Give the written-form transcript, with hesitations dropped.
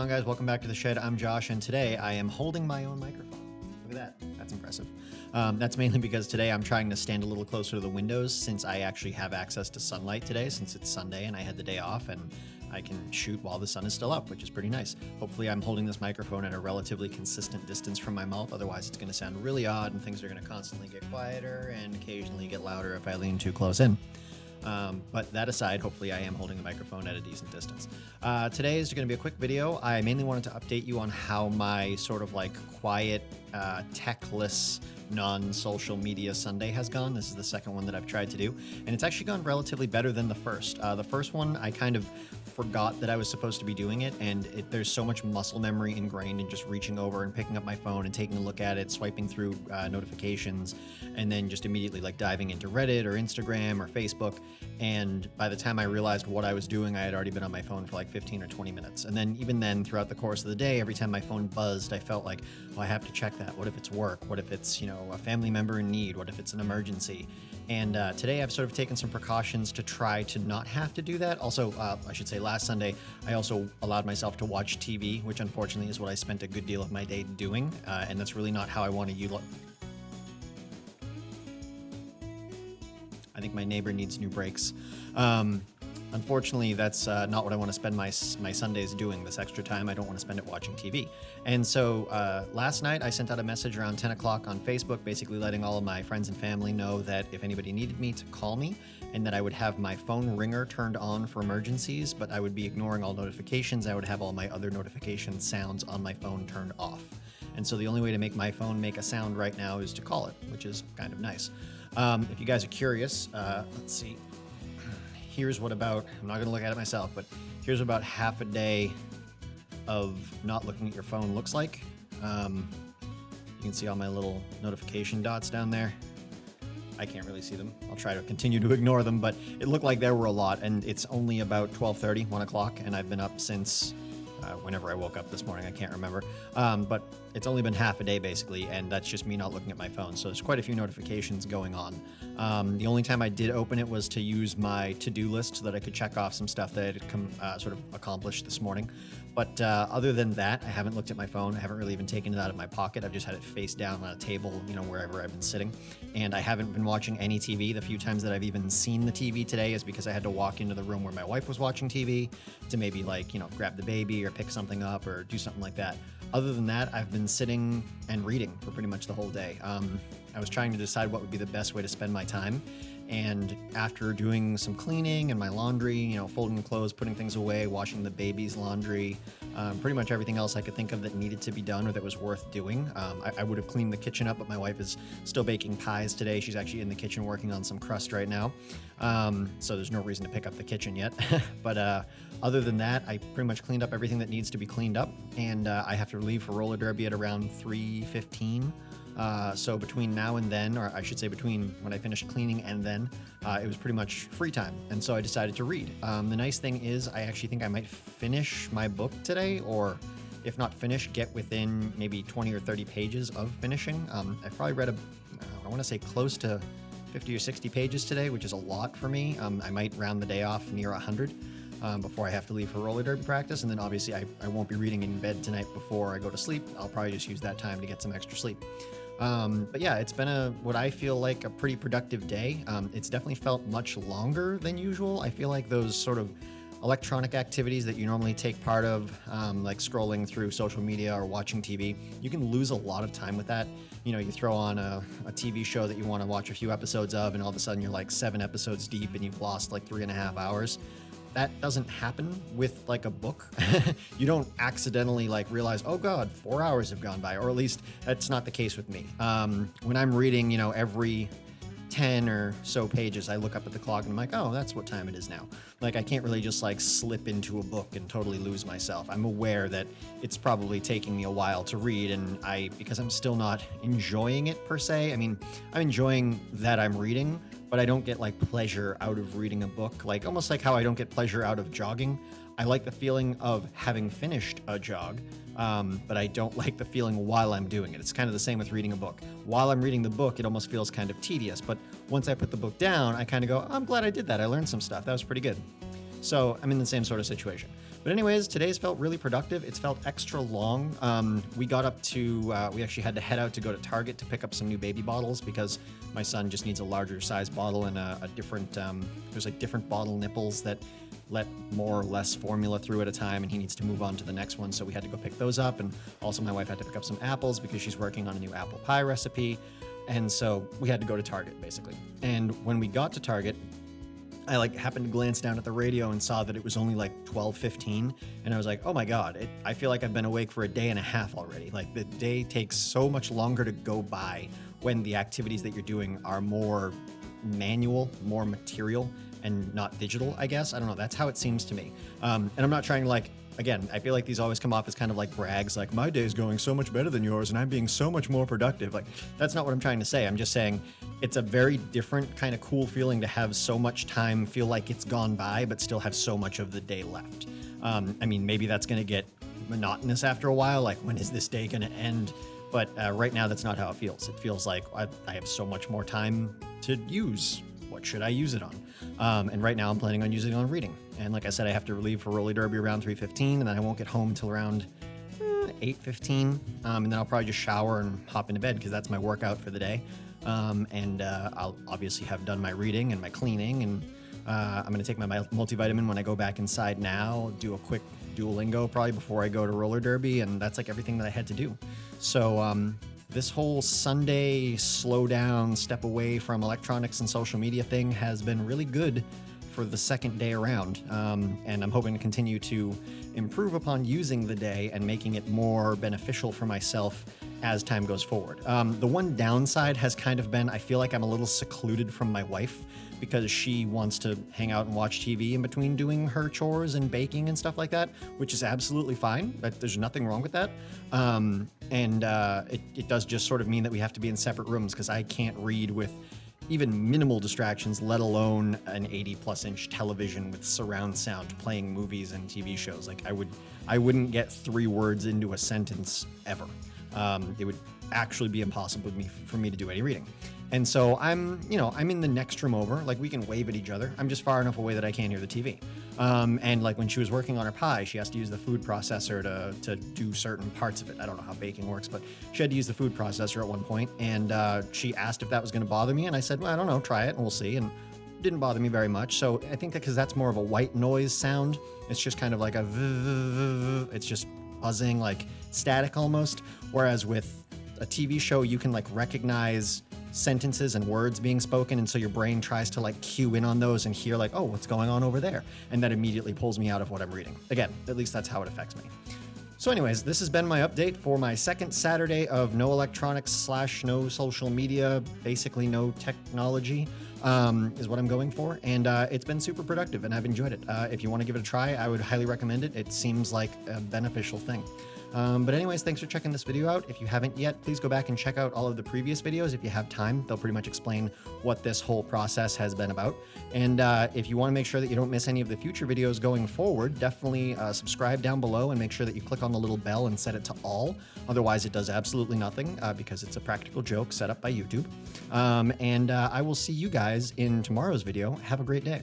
on, guys? Welcome back to the shed. I'm Josh, and today I am holding my own microphone. Look at that. That's impressive. That's mainly because today I'm trying to stand a little closer to the windows since I actually have access to sunlight today, since it's Sunday and I had the day off, and I can shoot while the sun is still up, which is pretty nice. Hopefully I'm holding this microphone at a relatively consistent distance from my mouth, otherwise it's going to sound really odd and things are going to constantly get quieter and occasionally get louder if I lean too close in. But that aside, hopefully I am holding the microphone at a decent distance. Today is going to be a quick video. I mainly wanted to update you on how my sort of like quiet, techless, non-social media Sunday has gone. This is the second one that I've tried to do, and it's actually gone relatively better than the first. The first one, I kind of forgot that I was supposed to be doing it, and there's so much muscle memory ingrained in just reaching over and picking up my phone and taking a look at it, swiping through notifications, and then just immediately like diving into Reddit or Instagram or Facebook. And by the time I realized what I was doing, I had already been on my phone for like 15 or 20 minutes. And then even then, throughout the course of the day, every time my phone buzzed, I felt like, oh, I have to check that. What if it's work? What if it's, a family member in need? What if it's an emergency? And today I've sort of taken some precautions to try to not have to do that. Also, I should say last Sunday, I also allowed myself to watch TV, which unfortunately is what I spent a good deal of my day doing. And that's really not how I want to utilize. I think my neighbor needs new brakes. Unfortunately, that's not what I want to spend my Sundays doing. This extra time, I don't want to spend it watching TV. And so last night, I sent out a message around 10 o'clock on Facebook, basically letting all of my friends and family know that if anybody needed me to call me, and that I would have my phone ringer turned on for emergencies, but I would be ignoring all notifications. I would have all my other notification sounds on my phone turned off. And so the only way to make my phone make a sound right now is to call it, which is kind of nice. If you guys are curious, let's see. Here's what about, I'm not going to look at it myself, but here's what about half a day of not looking at your phone looks like. You can see all my little notification dots down there. I can't really see them. I'll try to continue to ignore them, but it looked like there were a lot, and it's only about 12:30, 1 o'clock, and I've been up since whenever I woke up this morning. I can't remember. But it's only been half a day, basically, and that's just me not looking at my phone. So there's quite a few notifications going on. The only time I did open it was to use my to-do list so that I could check off some stuff that I had sort of accomplished this morning. But other than that, I haven't looked at my phone. I haven't really even taken it out of my pocket. I've just had it face down on a table, wherever I've been sitting. And I haven't been watching any TV. The few times that I've even seen the TV today is because I had to walk into the room where my wife was watching TV to maybe grab the baby or pick something up or do something like that. Other than that, I've been sitting and reading for pretty much the whole day. I was trying to decide what would be the best way to spend my time. And after doing some cleaning and my laundry, folding the clothes, putting things away, washing the baby's laundry, pretty much everything else I could think of that needed to be done or that was worth doing. I would have cleaned the kitchen up, but my wife is still baking pies today. She's actually in the kitchen working on some crust right now. So there's no reason to pick up the kitchen yet. But other than that, I pretty much cleaned up everything that needs to be cleaned up. And I have to leave for roller derby at around 3:15. So between now and then, or I should say between when I finished cleaning and then, it was pretty much free time. And so I decided to read. The nice thing is I actually think I might finish my book today, or if not finish, get within maybe 20 or 30 pages of finishing. I've probably read I want to say close to 50 or 60 pages today, which is a lot for me. I might round the day off near 100. Before I have to leave for roller derby practice. And then obviously I won't be reading in bed tonight before I go to sleep. I'll probably just use that time to get some extra sleep. But yeah, it's been what I feel like a pretty productive day. It's definitely felt much longer than usual. I feel like those sort of electronic activities that you normally take part of, like scrolling through social media or watching TV, you can lose a lot of time with that. You throw on a TV show that you want to watch a few episodes of, and all of a sudden you're like 7 episodes deep and you've lost like 3.5 hours. That doesn't happen with like a book. You don't accidentally realize, oh God, 4 hours have gone by, or at least that's not the case with me. When I'm reading, every 10 or so pages, I look up at the clock and I'm like, oh, that's what time it is now. I can't really just slip into a book and totally lose myself. I'm aware that it's probably taking me a while to read, and because I'm still not enjoying it per se. I mean, I'm enjoying that I'm reading, but I don't get pleasure out of reading a book, almost like how I don't get pleasure out of jogging. I like the feeling of having finished a jog, but I don't like the feeling while I'm doing it. It's kind of the same with reading a book. While I'm reading the book, it almost feels kind of tedious, but once I put the book down, I kind of go, I'm glad I did that. I learned some stuff. That was pretty good. So I'm in the same sort of situation. But anyways, today's felt really productive. It's felt extra long. We got up to, we actually had to head out to go to Target to pick up some new baby bottles because my son just needs a larger size bottle and a different, there's like different bottle nipples that let more or less formula through at a time, and he needs to move on to the next one. So we had to go pick those up. And also my wife had to pick up some apples because she's working on a new apple pie recipe. And so we had to go to Target basically. And when we got to Target, I happened to glance down at the radio and saw that it was only 12:15, and I was like, oh my God, I feel like I've been awake for a day and a half already. Like the day takes so much longer to go by when the activities that you're doing are more manual, more material, and not digital, I guess. I don't know. That's how it seems to me. And I'm not trying to again, I feel like these always come off as kind of like brags, like my day's going so much better than yours and I'm being so much more productive. Like, that's not what I'm trying to say. I'm just saying it's a very different kind of cool feeling to have so much time feel like it's gone by, but still have so much of the day left. I mean, maybe that's going to get monotonous after a while. Like, when is this day going to end? But right now, that's not how it feels. It feels like I have so much more time to use. What should I use it on? And right now I'm planning on using it on reading. And like I said, I have to leave for roller derby around 3:15, and then I won't get home till around 8:15. And then I'll probably just shower and hop into bed because that's my workout for the day. And I'll obviously have done my reading and my cleaning, and I'm going to take my multivitamin when I go back inside now, do a quick Duolingo probably before I go to roller derby, and that's everything that I had to do. So this whole Sunday slow down, step away from electronics and social media thing has been really good for the second day around. And I'm hoping to continue to improve upon using the day and making it more beneficial for myself as time goes forward. The one downside has kind of been, I feel like I'm a little secluded from my wife because she wants to hang out and watch TV in between doing her chores and baking and stuff like that, which is absolutely fine. There's nothing wrong with that. It does just sort of mean that we have to be in separate rooms because I can't read with even minimal distractions, let alone an 80+ inch television with surround sound playing movies and TV shows. Like, I wouldn't get 3 words into a sentence ever. It would actually be impossible for me to do any reading. And so I'm in the next room over. Like, we can wave at each other. I'm just far enough away that I can't hear the TV. And like when she was working on her pie, she has to use the food processor to do certain parts of it. I don't know how baking works, but she had to use the food processor at one point. And she asked if that was going to bother me. And I said, well, I don't know, try it and we'll see. And it didn't bother me very much. So I think that because that's more of a white noise sound, it's just kind of like it's just buzzing, like static almost. Whereas with a TV show, you can recognize sentences and words being spoken, and so your brain tries to cue in on those and hear oh, what's going on over there, and that immediately pulls me out of what I'm reading. Again, at least that's how it affects me. So anyways, this has been my update for my second Saturday of no electronics / no social media, basically no technology, is what I'm going for. And it's been super productive and I've enjoyed it. If you want to give it a try, I would highly recommend it. It seems like a beneficial thing. But anyways, thanks for checking this video out. If you haven't yet, please go back and check out all of the previous videos. If you have time, they'll pretty much explain what this whole process has been about. And if you want to make sure that you don't miss any of the future videos going forward, definitely subscribe down below and make sure that you click on the little bell and set it to all. Otherwise, it does absolutely nothing because it's a practical joke set up by YouTube. I will see you guys in tomorrow's video. Have a great day.